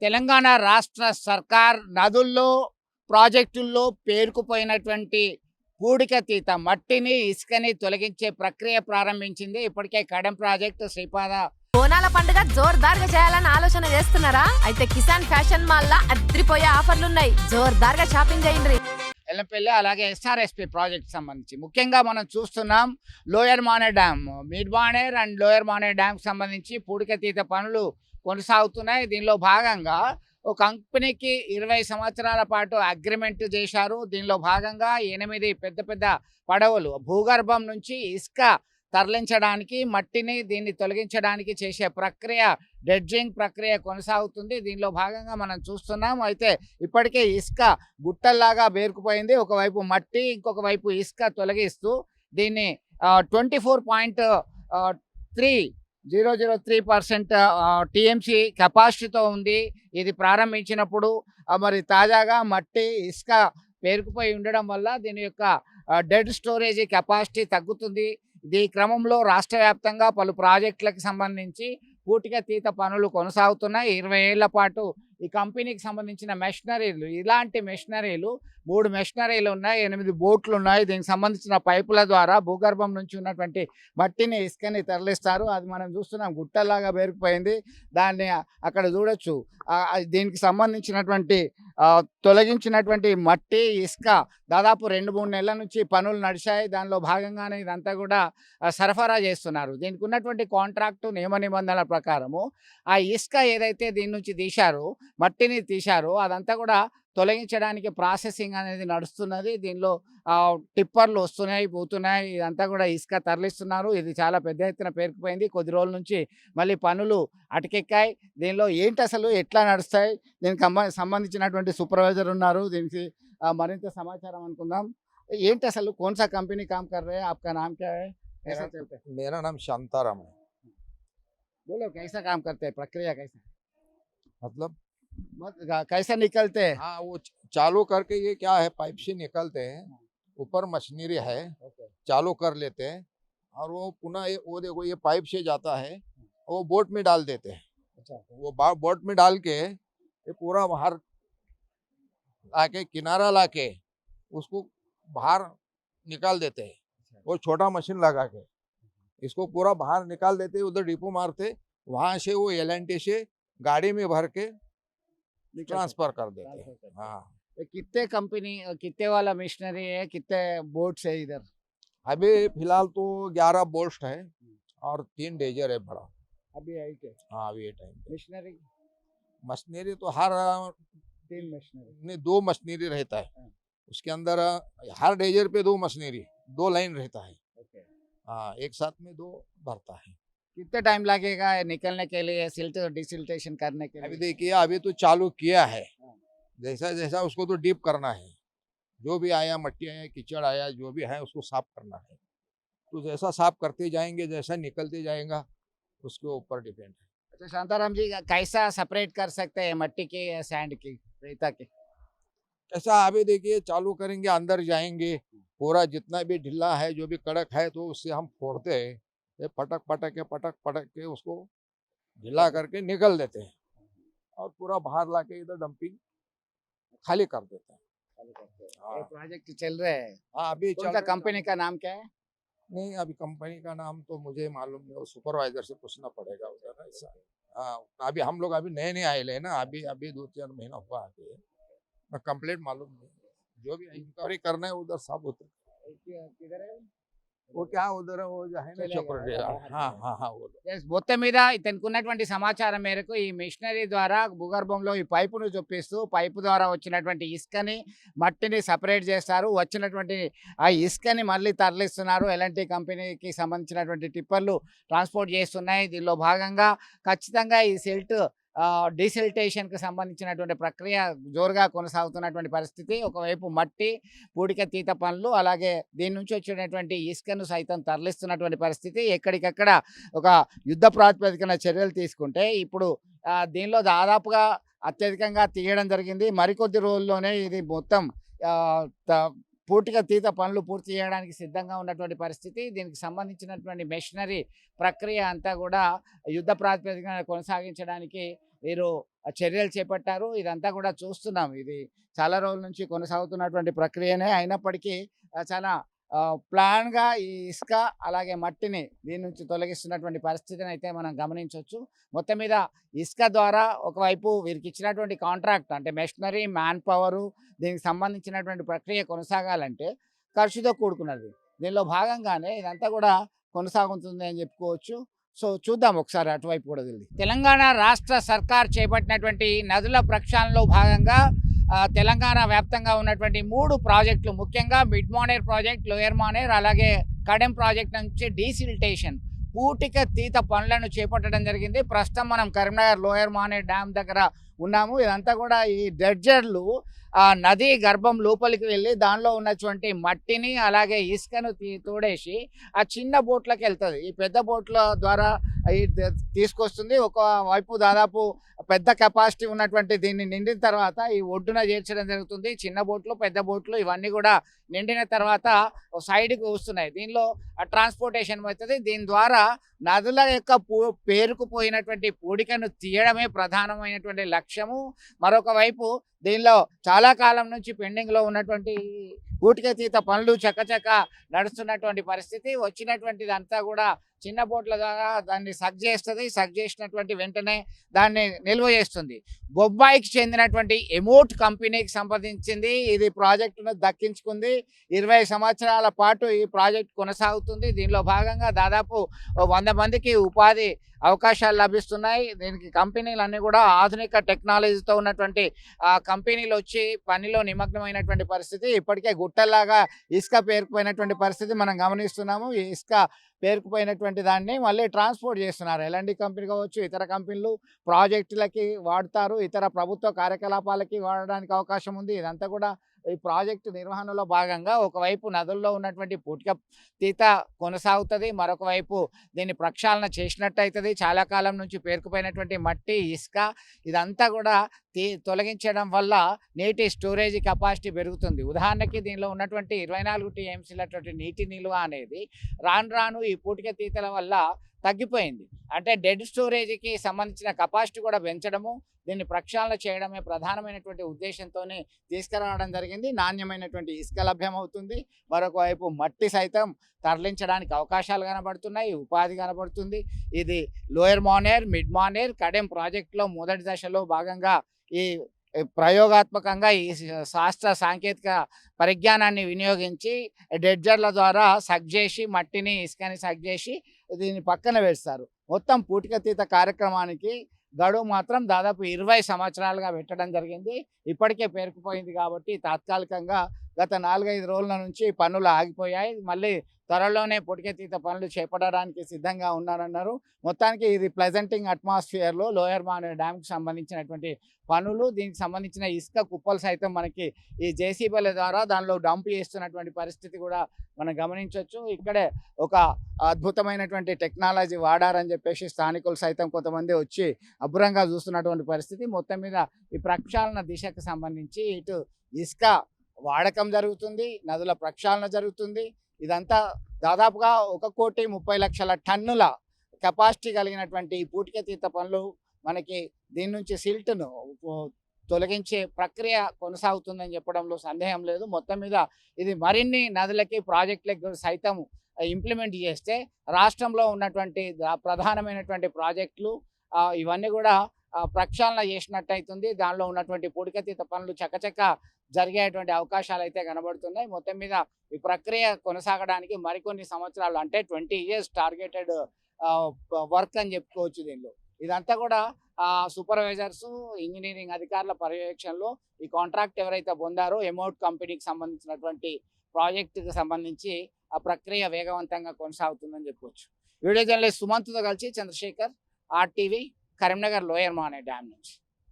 తెలంగాణ రాష్ట్ర సర్కార్ నదుల్లో, ప్రాజెక్టుల్లో పేరుకుపోయినటువంటి పూడికతీత మట్టిని, ఇసుకని తొలగించే ప్రక్రియ ప్రారంభించింది. ఇప్పటికే కడెం ప్రాజెక్టు, శ్రీపాద బోనాల పండుగ జోర్దార్గా చేయాలని ఆలోచన చేస్తున్నారా? అయితే కిసాన్ ఫ్యాషన్ మాల్ లా అద్రిపోయే ఆఫర్లున్నాయి. జోర్దార్గా షాపింగ్ చేయండి. ఎల్లంపల్లి అలాగే ఎస్ఆర్ఎస్పి ప్రాజెక్ట్ సంబంధించి ముఖ్యంగా మనం చూస్తున్నాం. లోయర్ మానే dam, mid Maner and lower మానే డ్యామ్ సంబంధించి పూడికతీత పనులు కొనసాగుతున్నాయి. దీనిలో భాగంగా ఒక కంపెనీకి 20 సంవత్సరాల పాటు అగ్రిమెంట్ చేశారు. దీనిలో భాగంగా 8 పెద్ద పెద్ద పడవలు భూగర్భం నుంచి ఇసుక తరలించడానికి, మట్టిని దీన్ని తొలగించడానికి చేసే ప్రక్రియ, డెడ్జింగ్ ప్రక్రియ కొనసాగుతుంది. దీనిలో భాగంగా మనం చూస్తున్నాం. అయితే ఇప్పటికే ఇసుక గుట్టల్లాగా పేరుకుపోయింది. ఒకవైపు మట్టి, ఇంకొక వైపు ఇసుక తొలగిస్తూ దీన్ని 24.3% టీఎంసీ కెపాసిటీతో ఉంది. ఇది ప్రారంభించినప్పుడు మరి తాజాగా మట్టి, ఇసుక పేరుకుపోయి ఉండడం వల్ల దీని యొక్క డెడ్ స్టోరేజ్ కెపాసిటీ తగ్గుతుంది. ఈ క్రమంలో రాష్ట్ర వ్యాప్తంగా పలు ప్రాజెక్టులకు సంబంధించి పూడికతీత పనులు కొనసాగుతున్నాయి. 20 ఏళ్ల పాటు ఈ కంపెనీకి సంబంధించిన మెషినరీలు, ఇలాంటి మెషినరీలు 3 మెషినరీలు ఉన్నాయి, 8 బోట్లు ఉన్నాయి. దీనికి సంబంధించిన పైపుల ద్వారా భూగర్భం నుంచి ఉన్నటువంటి మట్టిని, ఇసుకని తరలిస్తారు. అది మనం చూస్తున్నాం, గుట్టలాగా పేరుకుపోయింది. దాన్ని అక్కడ చూడొచ్చు. దీనికి సంబంధించినటువంటి తొలగించినటువంటి మట్టి, ఇసుక దాదాపు 2-3 నెలల నుంచి పనులు నడిచాయి. దానిలో భాగంగానే ఇదంతా కూడా సరఫరా చేస్తున్నారు. దీనికి ఉన్నటువంటి కాంట్రాక్టు నియమ నిబంధనల ప్రకారము ఆ ఇసుక ఏదైతే దీని నుంచి తీశారో, మట్టిని తీశారో, అదంతా కూడా తొలగించడానికి ప్రాసెసింగ్ అనేది నడుస్తున్నది. దీనిలో టిప్పర్లు వస్తున్నాయి, పోతున్నాయి. ఇదంతా కూడా ఇసుక తరలిస్తున్నారు. ఇది చాలా పెద్ద ఎత్తున పేరుకుపోయింది. కొద్ది రోజుల నుంచి మళ్ళీ పనులు అటకెక్కాయి. దీనిలో ఏంటి అసలు ఎట్లా నడుస్తాయి, దీనికి సంబంధించినటువంటి సూపర్వైజర్ ఉన్నారు. దీనికి మరింత సమాచారం అనుకుందాం. ఏంటి అసలు कौन सा कंपनी काम कर रहे हैं, आपका नाम क्या है, कैसा चलता है? मेरा नाम शांताराम है। बोलो कैसा काम करते हैं, प्रक्रिया कैसा, मतलब कैसा निकलते हैं? हाँ, वो चालू करके ये क्या है, पाइप से निकलते हैं, ऊपर मशीनरी है, चालू कर लेते हैं और वो पुनः वो देखो ये पाइप से जाता है, वो बोट में डाल देते हैं। अच्छा, वो बोट में डाल के ये पूरा बाहर आके किनारा लाके उसको बाहर निकाल देते हैं। वो छोटा मशीन लगा के इसको पूरा बाहर निकाल देते, उधर डिपो मारते, वहां से वो एलएनटी से गाड़ी में भर के ट्रांसफर कर देते हैं। हाँ, कितने कंपनी, कितने वाला मशीनरी है, कितने बोट्स है इधर? अभी फिलहाल तो 11 बोस्ट है और 3 डेजर है बड़ा। अभी है क्या हाँ, अभी ये टाइम मशीनरी? मशीनरी तो हर 3 मशीनरी नहीं 2 मशीनरी रहता है। उसके अंदर हर डेजर पे 2 मशीनरी, 2 लाइन रहता है। हाँ, एक साथ में 2 भरता है। कितने टाइम लगेगा निकलने के लिए, सिल्ट डिसिल्टेशन करने के अभी लिए? देखिए अभी तो चालू किया है, जैसा जैसा उसको तो डीप करना है। जो भी आया, मट्टी आया, कीचड़ आया, जो भी है उसको साफ करना है। तो जैसा साफ करते जाएंगे, जैसा निकलते जाएगा उसके ऊपर डिपेंड है। अच्छा शांताराम जी, कैसा सेपरेट कर सकते हैं मट्टी की या सैंड की, रेता की? ऐसा अभी देखिए चालू करेंगे, अंदर जाएंगे, पूरा जितना भी ढिल्ला है, जो भी कड़क है, तो उससे हम फोड़ते हैं, ये पटक पटक के उसको ढीला करके निकल देते हैं और पूरा बाहर लाके इधर डंपिंग खाली कर देते हैं। ये प्रोजेक्ट चल रहे हैं। हाँ, अभी कौन सा कंपनी का नाम क्या है? नहीं, अभी कंपनी का नाम तो मुझे मालूम नहीं, वो सुपरवाइजर से पूछना पड़ेगा उधर ऐसा। हाँ, अभी हम लोग अभी नए आए ले ना, अभी 2-4 महीना हुआ आके, कंप्लीट मालूम नहीं। जो भी इंक्वायरी करना है उधर सब होते, किधर है वो क्या उधर है, वो जो है ना चक्र। हाँ हाँ हाँ, वो మొత్తం మీద ఇతనికి ఉన్నటువంటి సమాచారం మేరకు ఈ మిషనరీ ద్వారా భూగర్భంలో ఈ పైపును చొప్పిస్తూ పైపు ద్వారా వచ్చినటువంటి ఇసుకని, మట్టిని సపరేట్ చేస్తారు. వచ్చినటువంటి ఆ ఇసుకని మళ్ళీ తరలిస్తున్నారు. ఎల్ఎన్టీ కంపెనీకి సంబంధించినటువంటి టిప్పర్లు ట్రాన్స్పోర్ట్ చేస్తున్నాయి. దీనిలో భాగంగా ఖచ్చితంగా ఈ సిల్ట్ డీసిల్టేషన్కి సంబంధించినటువంటి ప్రక్రియ జోరుగా కొనసాగుతున్నటువంటి పరిస్థితి. ఒకవైపు మట్టి, పూడికతీత పనులు, అలాగే దీని నుంచి వచ్చినటువంటి ఇసుకను సైతం తరలిస్తున్నటువంటి పరిస్థితి. ఎక్కడికక్కడ ఒక యుద్ధ ప్రాతిపదికన చర్యలు తీసుకుంటే ఇప్పుడు దీనిలో దాదాపుగా అత్యధికంగా తీయడం జరిగింది. మరికొద్ది రోజుల్లోనే ఇది మొత్తం పూడికతీత పనులు పూర్తి చేయడానికి సిద్ధంగా ఉన్నటువంటి పరిస్థితి. దీనికి సంబంధించినటువంటి మెషినరీ ప్రక్రియ అంతా కూడా యుద్ధ ప్రాతిపదికన కొనసాగించడానికి వీరు చర్యలు చేపట్టారు. ఇదంతా కూడా చూస్తున్నాం. ఇది చాలా రోజుల నుంచి కొనసాగుతున్నటువంటి ప్రక్రియనే అయినప్పటికీ చాలా ప్లాన్‌గా ఈ ఇసుక అలాగే మట్టిని దీని నుంచి తొలగిస్తున్నటువంటి పరిస్థితిని అయితే మనం గమనించొచ్చు. మొత్తం మీద ఇసుక ద్వారా ఒకవైపు వీరికి ఇచ్చినటువంటి కాంట్రాక్ట్ అంటే మెషినరీ, మ్యాన్ పవరు దీనికి సంబంధించినటువంటి ప్రక్రియ కొనసాగాలంటే ఖర్చుతో కూడుకున్నది. దీనిలో భాగంగానే ఇదంతా కూడా కొనసాగుతుంది అని చెప్పుకోవచ్చు. సో చూద్దాం ఒకసారి అటువైపు కూడా వెళ్ళి. తెలంగాణ రాష్ట్ర సర్కార్ చేపట్టినటువంటి నదుల ప్రక్షాళనలో భాగంగా తెలంగాణ వ్యాప్తంగా ఉన్నటువంటి 3 ప్రాజెక్టులు ముఖ్యంగా mid Maner project, lower Maner అలాగే కడెం ప్రాజెక్ట్ నుంచి డీసిల్టేషన్ పూటిక తీత పనులను చేపట్టడం జరిగింది. ప్రస్తుతం మనం కరీంనగర్ లోయర్ మానేర్ డ్యామ్ దగ్గర ఉన్నాము. ఇదంతా కూడా ఈ డ్రెడ్జర్లు నది గర్భం లోపలికి వెళ్ళి దానిలో ఉన్నటువంటి మట్టిని అలాగే ఇసుకను తోడేసి ఆ చిన్న బోట్లకు వెళ్తుంది. ఈ పెద్ద బోట్ల ద్వారా తీసుకొస్తుంది. ఒక వైపు దాదాపు పెద్ద కెపాసిటీ ఉన్నటువంటి దీన్ని నిండిన తర్వాత ఈ ఒడ్డున చేర్చడం జరుగుతుంది. చిన్న బోట్లు, పెద్ద బోట్లు ఇవన్నీ కూడా నిండిన తర్వాత సైడ్కి వస్తున్నాయి. దీనిలో ట్రాన్స్పోర్టేషన్ అవుతుంది. దీని ద్వారా నదుల యొక్క పేరుకుపోయినటువంటి పూడికను తీయడమే ప్రధానమైనటువంటి లక్ష్యము. మరొక వైపు దీనిలో చాలా కాలం నుంచి పెండింగ్లో ఉన్నటువంటి పూటికతీత పనులు చకచక నడుస్తున్నటువంటి పరిస్థితి. వచ్చినటువంటిది అంతా కూడా చిన్న బోట్ల ద్వారా దాన్ని సగ్ చేస్తుంది. సగ్ చేసినటువంటి వెంటనే దాన్ని నిల్వ చేస్తుంది. బొంబాయికి చెందినటువంటి ఎమోట్ కంపెనీకి సంబంధించింది. ఇది ప్రాజెక్టును దక్కించుకుంది. 20 సంవత్సరాల పాటు ఈ ప్రాజెక్ట్ కొనసాగుతుంది. దీనిలో భాగంగా దాదాపు 100 మందికి ఉపాధి అవకాశాలు లభిస్తున్నాయి. దీనికి కంపెనీలన్నీ కూడా ఆధునిక టెక్నాలజీతో ఉన్నటువంటి కంపెనీలు వచ్చి పనిలో నిమగ్నమైనటువంటి పరిస్థితి. ఇప్పటికే గుట్టల్లాగా ఇసుక పేరుకుపోయినటువంటి పరిస్థితి మనం గమనిస్తున్నాము. ఈ ఇసుక పేరుకుపోయినటువంటి దాన్ని మళ్ళీ ట్రాన్స్పోర్ట్ చేస్తున్నారు. ఎల్ఎన్డి కంపెనీ కావచ్చు, ఇతర కంపెనీలు ప్రాజెక్టులకి వాడతారు, ఇతర ప్రభుత్వ కార్యకలాపాలకి వాడడానికి అవకాశం ఉంది. ఇదంతా కూడా ఈ ప్రాజెక్టు నిర్వహణలో భాగంగా ఒకవైపు నదుల్లో ఉన్నటువంటి పూటిక తీత కొనసాగుతుంది, మరొక వైపు దీన్ని ప్రక్షాళన చేసినట్టు అవుతుంది. చాలా కాలం నుంచి పేరుకుపోయినటువంటి మట్టి, ఇసుక ఇదంతా కూడా తొలగించడం వల్ల నీటి స్టోరేజ్ కెపాసిటీ పెరుగుతుంది. ఉదాహరణకి దీనిలో ఉన్నటువంటి 24 టీఎంసీలటువంటి నీటి నిల్వ అనేది రాను రాను ఈ పూటిక తీతల వల్ల తగ్గిపోయింది. అంటే డెడ్ స్టోరేజ్కి సంబంధించిన కెపాసిటీ కూడా పెంచడము, దీన్ని ప్రక్షాళన చేయడమే ప్రధానమైనటువంటి ఉద్దేశంతోనే తీసుకురావడం జరిగింది. నాణ్యమైనటువంటి ఇసుక లభ్యమవుతుంది. మరొక వైపు మట్టి సైతం తరలించడానికి అవకాశాలు కనబడుతున్నాయి, ఉపాధి కనబడుతుంది. ఇది లోయర్ మానేర్, మిడ్ మానేర్, కడెం ప్రాజెక్టులో మొదటి దశలో భాగంగా ఈ ప్రయోగాత్మకంగా ఈ శాస్త్ర సాంకేతిక పరిజ్ఞానాన్ని వినియోగించి డ్రెడ్జర్ల ద్వారా సగ్ చేసి మట్టిని, ఇసుకని సగ్ చేసి దీన్ని పక్కన వేస్తారు. మొత్తం పూటికతీత కార్యక్రమానికి గడువు మాత్రం దాదాపు 20 సంవత్సరాలుగా పెట్టడం జరిగింది. ఇప్పటికే పేరుకుపోయింది కాబట్టి తాత్కాలికంగా గత 4-5 రోజుల నుంచి పనులు ఆగిపోయాయి. మళ్ళీ త్వరలోనే పూటికతీత పనులు చేపట్టడానికి సిద్ధంగా ఉన్నారన్నారు. మొత్తానికి ఇది ప్లెజెంటింగ్ అట్మాస్ఫియర్లో లోయర్ మానేర్ డ్యామ్కి సంబంధించినటువంటి పనులు, దీనికి సంబంధించిన ఇసుక కుప్పలు సైతం మనకి ఈ జేసీబీల ద్వారా దానిలో డంప్ చేస్తున్నటువంటి పరిస్థితి కూడా మనం గమనించవచ్చు. ఇక్కడే ఒక అద్భుతమైనటువంటి టెక్నాలజీ వాడారని చెప్పేసి స్థానికులు సైతం కొంతమంది వచ్చి అబ్బురంగా చూస్తున్నటువంటి పరిస్థితి. మొత్తం మీద ఈ ప్రక్షాళన దిశకు సంబంధించి ఇటు ఇసుక వాడకం జరుగుతుంది, నదుల ప్రక్షాళన జరుగుతుంది. ఇదంతా దాదాపుగా 1,30,00,000 టన్నుల కెపాసిటీ కలిగినటువంటి ఈ పూటికతీత పనులు మనకి దీని నుంచి సిల్ట్ను తొలగించే ప్రక్రియ కొనసాగుతుందని చెప్పడంలో సందేహం లేదు. మొత్తం మీద ఇది మరిన్ని నదులకి, ప్రాజెక్టులకు సైతం ఇంప్లిమెంట్ చేస్తే రాష్ట్రంలో ఉన్నటువంటి ప్రధానమైనటువంటి ప్రాజెక్టులు ఇవన్నీ కూడా ప్రక్షాళన చేసినట్టు అవుతుంది. దానిలో ఉన్నటువంటి పూడికతీత పనులు చకచక జరిగేటువంటి అవకాశాలు అయితే కనబడుతున్నాయి. మొత్తం మీద ఈ ప్రక్రియ కొనసాగడానికి మరికొన్ని సంవత్సరాలు అంటే 20 years టార్గెటెడ్ వర్క్ అని చెప్పుకోవచ్చు. దీనిలో ఇదంతా కూడా సూపర్వైజర్స్, ఇంజనీరింగ్ అధికారుల పర్యవేక్షణలో ఈ కాంట్రాక్ట్ ఎవరైతే పొందారో ఎమోట్ కంపెనీకి సంబంధించినటువంటి ప్రాజెక్టుకి సంబంధించి ఆ ప్రక్రియ వేగవంతంగా కొనసాగుతుందని చెప్పవచ్చు. వీడియో జర్నలిస్ట్ సుమంత్తో కలిసి Chandrashekar, RTV, Karimnagar lower Maner dam నుంచి.